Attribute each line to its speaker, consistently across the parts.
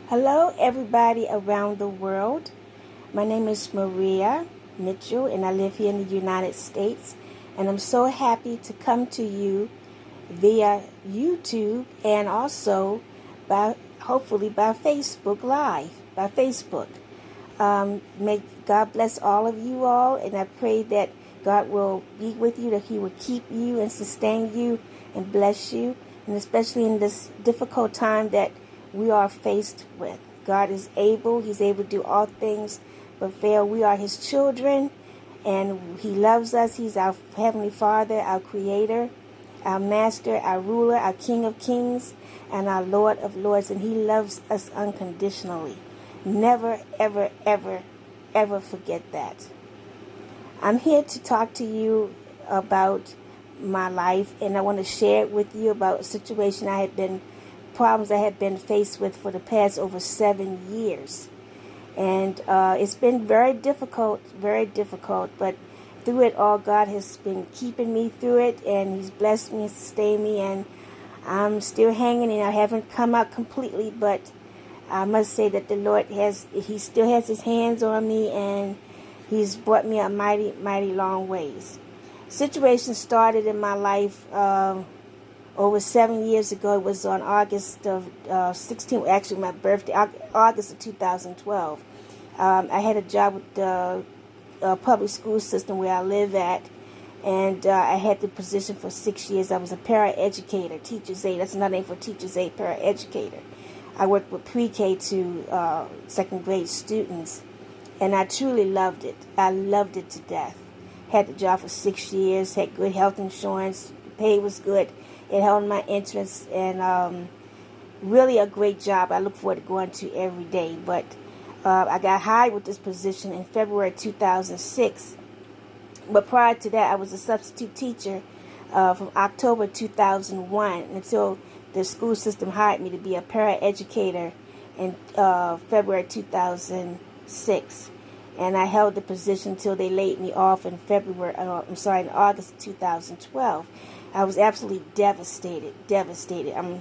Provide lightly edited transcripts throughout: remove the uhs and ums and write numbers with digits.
Speaker 1: Hello, everybody around the world. My name is Maria Mitchell, and I live here in the United States. And I'm so happy to come to you via YouTube and also hopefully by Facebook Live, by Facebook. May God bless all of you all, and I pray that God will be with you, that He will keep you and sustain you and bless you, and especially in this difficult time that we are faced with. God is able, He's able to do all things but fail. We are His children, and He loves us. He's our Heavenly Father, our Creator, our Master, our Ruler, our King of Kings, and our Lord of Lords, and He loves us unconditionally. Never, ever, ever, ever forget that. I'm here to talk to you about my life, and I want to share it with you about a situation problems I had been faced with for the past over 7 years. And it's been very difficult, but through it all, God has been keeping me through it, and He's blessed me and sustained me, and I'm still hanging, and I haven't come out completely, but I must say that the Lord He still has His hands on me, and He's brought me a mighty, mighty long ways. Situation started in my life over 7 years ago. It was on August of 16, actually my birthday, August of 2012. I had a job with the public school system where I live at, and I had the position for 6 years. I was a paraeducator, teacher's aide. That's another name for teacher's aide, paraeducator. I worked with pre-K to second grade students, and I truly loved it. I loved it to death. Had the job for 6 years, had good health insurance, the pay was good, it held my interest, and really a great job. I look forward to going to every day. But I got hired with this position in February 2006. But prior to that, I was a substitute teacher from October 2001 until the school system hired me to be a paraeducator in February 2006. And I held the position until they laid me off in in August 2012. I was absolutely devastated. I'm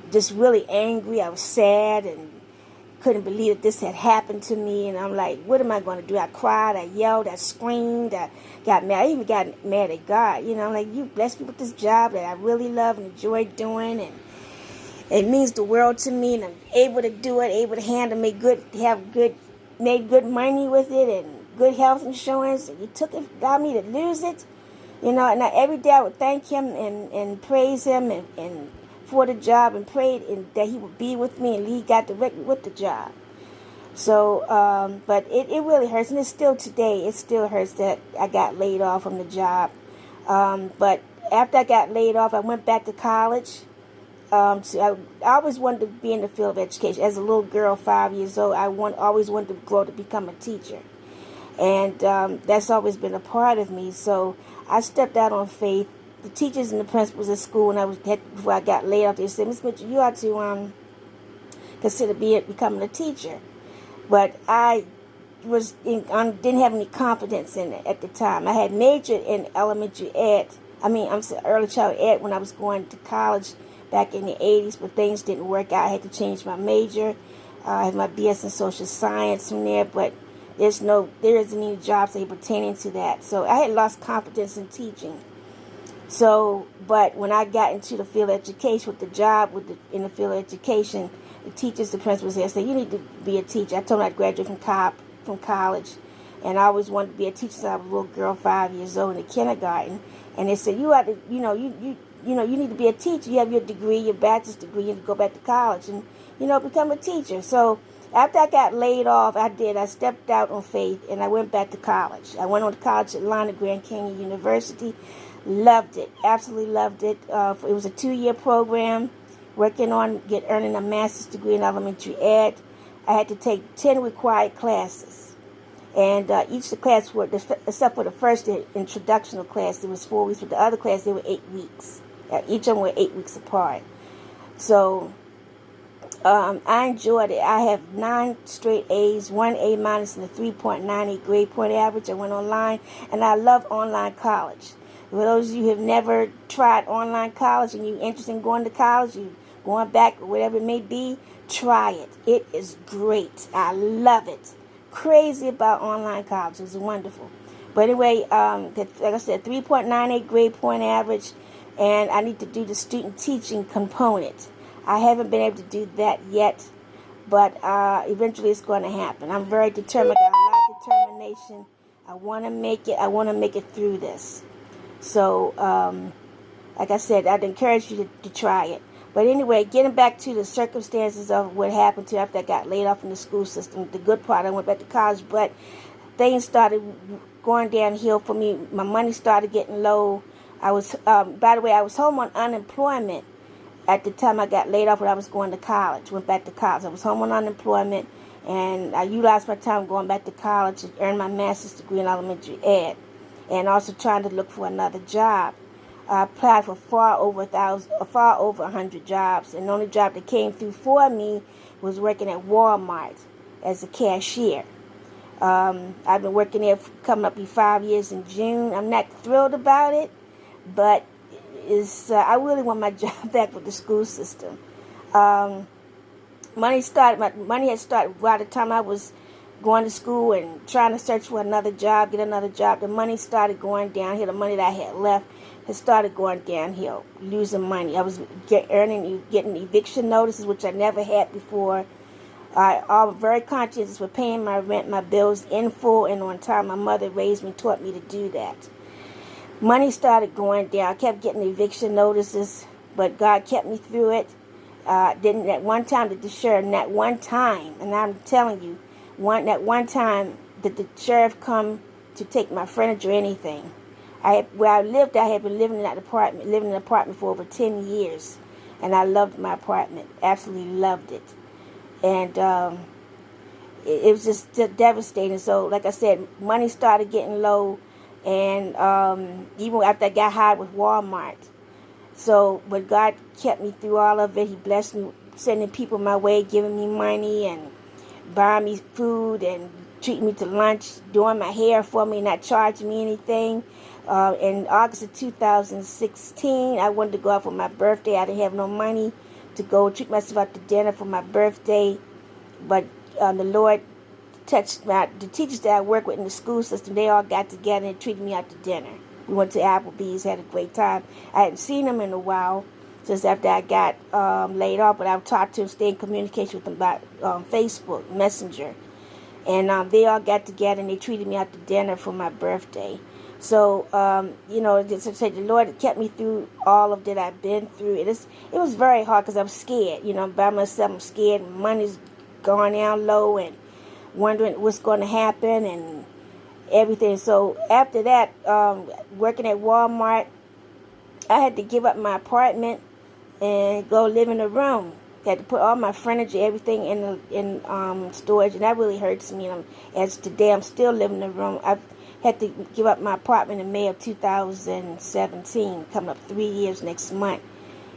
Speaker 1: just really angry. I was sad and couldn't believe that this had happened to me. And I'm like, what am I going to do? I cried, I yelled, I screamed, I got mad. I even got mad at God. I'm like, you blessed me with this job that I really love and enjoy doing, and it means the world to me, and I'm able to do it, able to handle, made good money with it, and good health insurance. And you took it, allowed me to lose it, and every day I would thank Him and praise Him and for the job, and prayed that He would be with me and lead God directly with the job. So, but it really hurts, and it still hurts that I got laid off from the job. But after I got laid off, I went back to college. I always wanted to be in the field of education. As a little girl, 5 years old, always wanted to grow to become a teacher. And that's always been a part of me. So I stepped out on faith. The teachers and the principals at school, before I got laid off, they said, Miss Mitchell, you ought to consider becoming a teacher. But I didn't have any confidence in it at the time. I had majored in early child ed when I was going to college back in the 80s, but things didn't work out. I had to change my major. I have my BS in social science from there, but there isn't any jobs pertaining to that. So I had lost confidence in teaching. So, but when I got into the field of education, with the job in the field of education, the teachers, the principals there said, you need to be a teacher. I told them I graduated from college, and I always wanted to be a teacher since I was a little girl, 5 years old, in the kindergarten. And they said, you ought to, you need to be a teacher. You have your degree, your bachelor's degree, you need to go back to college and, become a teacher. So after I got laid off, I stepped out on faith, and I went back to college. I went on to college at Atlanta, Grand Canyon University. Loved it, absolutely loved it. It was a 2-year program, earning a master's degree in elementary ed. I had to take 10 required classes. And each of the classes were, except for the first introductional class, it was 4 weeks. But the other class, they were 8 weeks. Each of them were 8 weeks apart. So I enjoyed it. I have 9 straight A's, 1 A minus, and a 3.98 grade point average. I went online, and I love online college. For those of you who have never tried online college and you're interested in going to college, you going back, whatever it may be, try it. It is great. I love it. Crazy about online college. It's wonderful. But anyway, like I said, 3.98 grade point average, and I need to do the student teaching component. I haven't been able to do that yet, but eventually it's going to happen. I'm very determined. I got a lot of determination. I want to make it. I want to make it through this. So, like I said, I'd encourage you to try it. But anyway, getting back to the circumstances of what happened to after I got laid off from the school system, the good part, I went back to college, but things started going downhill for me. My money started getting low. I was, by the way, I was home on unemployment at the time I got laid off when I was going to college, went back to college. I was home on unemployment, and I utilized my time going back to college to earn my master's degree in elementary ed, and also trying to look for another job. I applied for far over 100 jobs, and the only job that came through for me was working at Walmart as a cashier. I've been working there for coming up to 5 years in June. I'm not thrilled about it, but I really want my job back with the school system. My money had started by the time I was going to school and trying to search for another job, get another job. The money started going downhill. The money that I had left had started going downhill, losing money. I was getting eviction notices, which I never had before. I was very conscious for paying my rent, my bills in full and on time. My mother raised me, taught me to do that. Money started going down. I kept getting eviction notices, but God kept me through it. Didn't at one time did the sheriff, not one time, and I'm telling you, that one time did the sheriff come to take my furniture or anything. Where I lived, I had been living in an apartment for over 10 years, and I loved my apartment, absolutely loved it, and it was just devastating. So, like I said, money started getting low, and even after I got hired with Walmart. So, but God kept me through all of it. He blessed me, sending people my way, giving me money, and buying me food, and treating me to lunch, doing my hair for me, not charging me anything. In August of 2016, I wanted to go out for my birthday. I didn't have no money to go treat myself out to dinner for my birthday, but the Lord touched the teachers that I work with in the school system. They all got together and treated me out to dinner. We went to Applebee's, had a great time. I hadn't seen them in a while since after I got laid off, but I've talked to them, stayed in communication with them by Facebook Messenger, and they all got together and they treated me out to dinner for my birthday. So, just to say, the Lord kept me through all of that I've been through. It was very hard because I'm scared. By myself, I'm scared. Money's going down low and wondering what's going to happen and everything. So after that, working at Walmart, I had to give up my apartment and go live in a room. I had to put all my furniture, everything in storage, and that really hurts me. As today, I'm still living in a room. I've had to give up my apartment in May of 2017, coming up 3 years next month.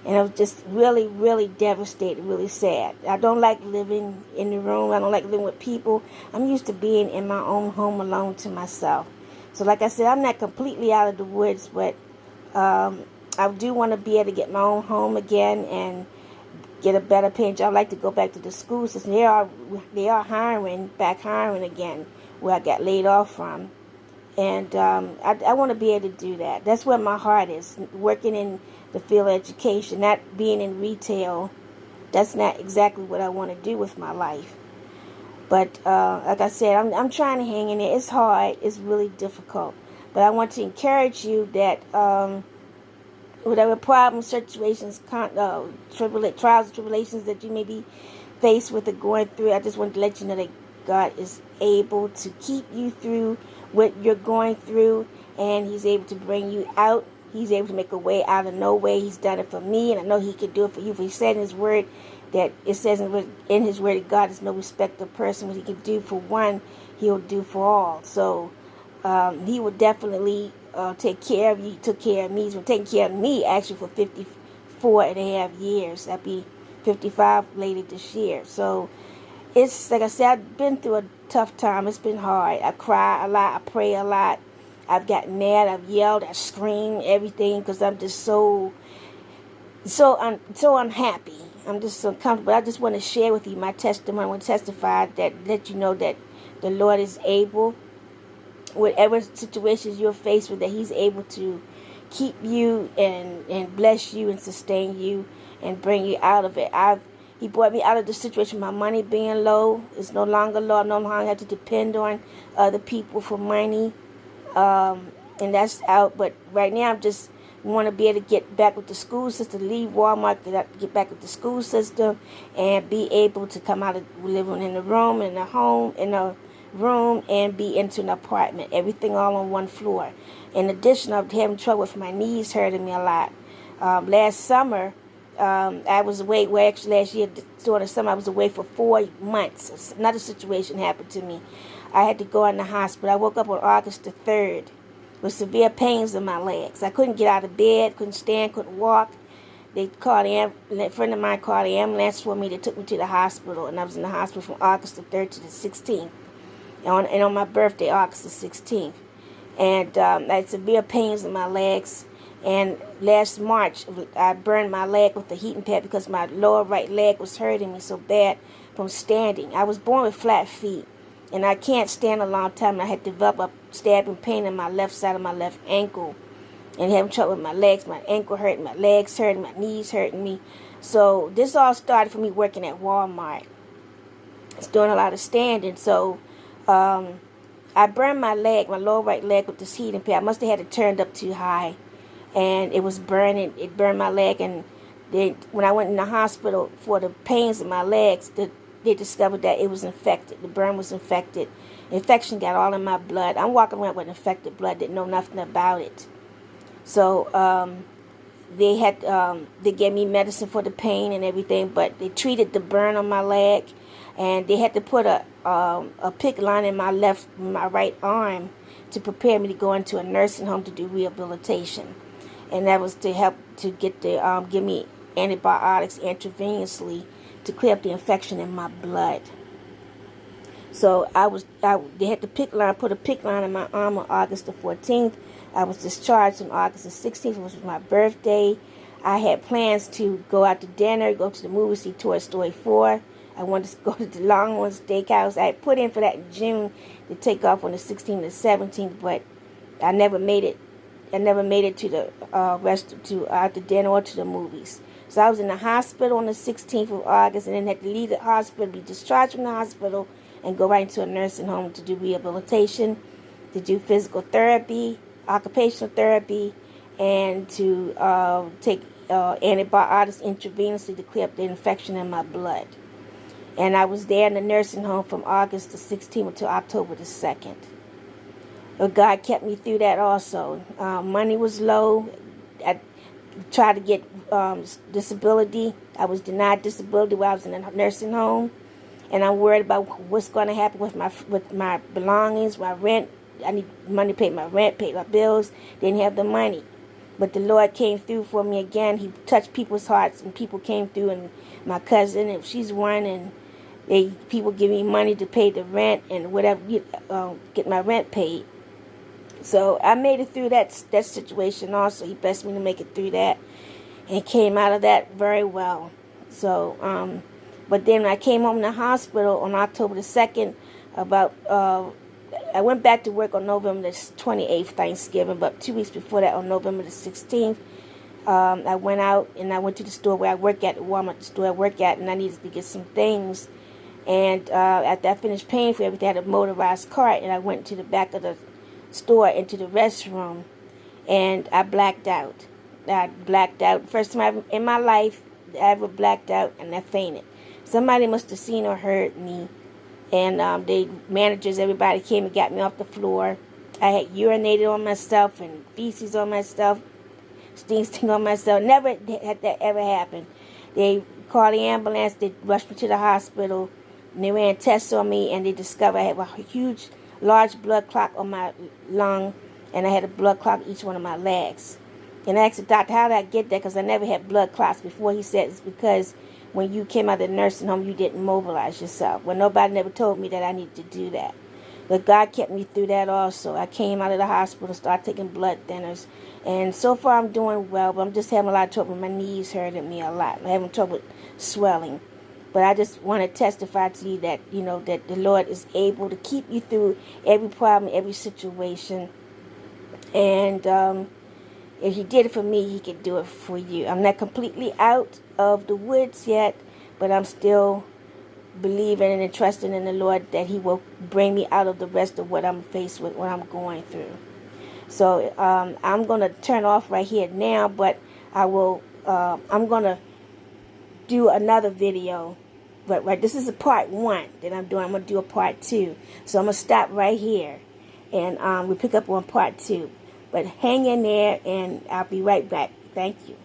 Speaker 1: And I was just really, really devastated, really sad. I don't like living in the room. I don't like living with people. I'm used to being in my own home alone to myself. So like I said, I'm not completely out of the woods, but I do want to be able to get my own home again and get a better paying job. I'd like to go back to the school system. They are hiring again where I got laid off from. And I want to be able to do that. That's where my heart is, working in the field of education, not being in retail. That's not exactly what I want to do with my life. But like I said, I'm trying to hang in there. It's hard. It's really difficult. But I want to encourage you that whatever problems, situations, trials and tribulations that you may be faced with or going through, I just want to let you know that God is able to keep you through what you're going through, and He's able to bring you out. He's able to make a way out of no way. He's done it for me, and I know He can do it for you. For He said in His Word that it says in His Word that God is no respecter of person. What He can do for one, He'll do for all. So He will definitely take care of you. He took care of me. He's been taking care of me actually for 54 and a half years. I'll be 55 later this year. So it's like I said, I've been through a tough time. It's been hard. I cry a lot. I pray a lot. I've gotten mad. I've yelled. I screamed, everything, because I'm just so unhappy. I'm just so comfortable. I just want to share with you my testimony. I want to testify that let you know that the Lord is able, whatever situations you're faced with, that He's able to keep you and bless you and sustain you and bring you out of it. He brought me out of the situation. My money being low, it's no longer low. I no longer have to depend on other people for money, and that's out. But right now, I'm just want to be able to get back with the school system, leave Walmart, get back with the school system, and be able to come out of living in a room, in a home, in a room, and be into an apartment. Everything all on one floor. In addition, I'm having trouble with my knees hurting me a lot. Last summer, I was away. Well, actually, last year during the summer, I was away for 4 months. Another situation happened to me. I had to go in the hospital. I woke up on August the 3rd with severe pains in my legs. I couldn't get out of bed, couldn't stand, couldn't walk. They called a friend of mine called the ambulance for me. They took me to the hospital, and I was in the hospital from August the 3rd to the 16th. And on my birthday, August the 16th. And I had severe pains in my legs. And last March, I burned my leg with a heating pad because my lower right leg was hurting me so bad from standing. I was born with flat feet, and I can't stand a long time. I had developed a stabbing pain in my left side of my left ankle, and having trouble with my legs. My ankle hurting, my legs hurting, my knees hurting me. So this all started for me working at Walmart. It's doing a lot of standing. So I burned my leg, my lower right leg, with this heating pad. I must have had it turned up too high, and it was burning. It burned my leg, and when I went in the hospital for the pains in my legs, they discovered that it was infected. The burn was infected. Infection got all in my blood. I'm walking around with infected blood, didn't know nothing about it. So they gave me medicine for the pain and everything, but they treated the burn on my leg, and they had to put a PICC line in my right arm to prepare me to go into a nursing home to do rehabilitation, and that was to help to get give me antibiotics intravenously to clear up the infection in my blood. So they had to put a PICC line in my arm on August the 14th. I was discharged on August the 16th, which was my birthday. I had plans to go out to dinner, go to the movie, see Toy Story 4. I wanted to go to the Longhorn Steakhouse. I had put in for that in June to take off on the 16th and the 17th, but I never made it. I never made it to the out to dinner or to the movies. So I was in the hospital on the 16th of August, and then had to leave the hospital, be discharged from the hospital, and go right into a nursing home to do rehabilitation, to do physical therapy, occupational therapy, and to take antibiotics intravenously to clear up the infection in my blood. And I was there in the nursing home from August the 16th until October the 2nd. But God kept me through that also. Money was low. I tried to get disability. I was denied disability while I was in a nursing home. And I'm worried about what's going to happen with my belongings, my rent. I need money to pay my rent, pay my bills. Didn't have the money. But the Lord came through for me again. He touched people's hearts, and people came through. And my cousin, and she's one, and people give me money to pay the rent and whatever, get my rent paid. So I made it through that situation also. He blessed me to make it through that, and came out of that very well. So, but then when I came home from the hospital on October the 2nd, I went back to work on November the 28th, Thanksgiving, but 2 weeks before that, on November the 16th, I went out and I went to the store where I work at, the Walmart store I work at, and I needed to get some things. And after I finished paying for everything, I had a motorized cart, and I went to the back of the store into the restroom, and I blacked out. First time in my life I ever blacked out, and I fainted. Somebody must have seen or heard me, and the managers, everybody came and got me off the floor. I had urinated on myself and feces on myself, sting on myself. Never had that ever happen. They called the ambulance. They rushed me to the hospital, and they ran tests on me, and they discovered I had a large blood clot on my lung, and I had a blood clot in each one of my legs. And I asked the doctor, how did I get that? Because I never had blood clots before. He said it's because when you came out of the nursing home, you didn't mobilize yourself. Well, nobody never told me that I needed to do that. But God kept me through that also. I came out of the hospital, started taking blood thinners. And so far I'm doing well, but I'm just having a lot of trouble. My knees hurting me a lot. I'm having trouble swelling. But I just want to testify to you that, that the Lord is able to keep you through every problem, every situation. And if He did it for me, He could do it for you. I'm not completely out of the woods yet, but I'm still believing and trusting in the Lord that He will bring me out of the rest of what I'm faced with, what I'm going through. So I'm going to turn off right here now, but I'm going to do another video. But this is a part 1 that I'm doing. I'm going to do a part 2. So I'm going to stop right here, and we'll pick up on part 2. But hang in there, and I'll be right back. Thank you.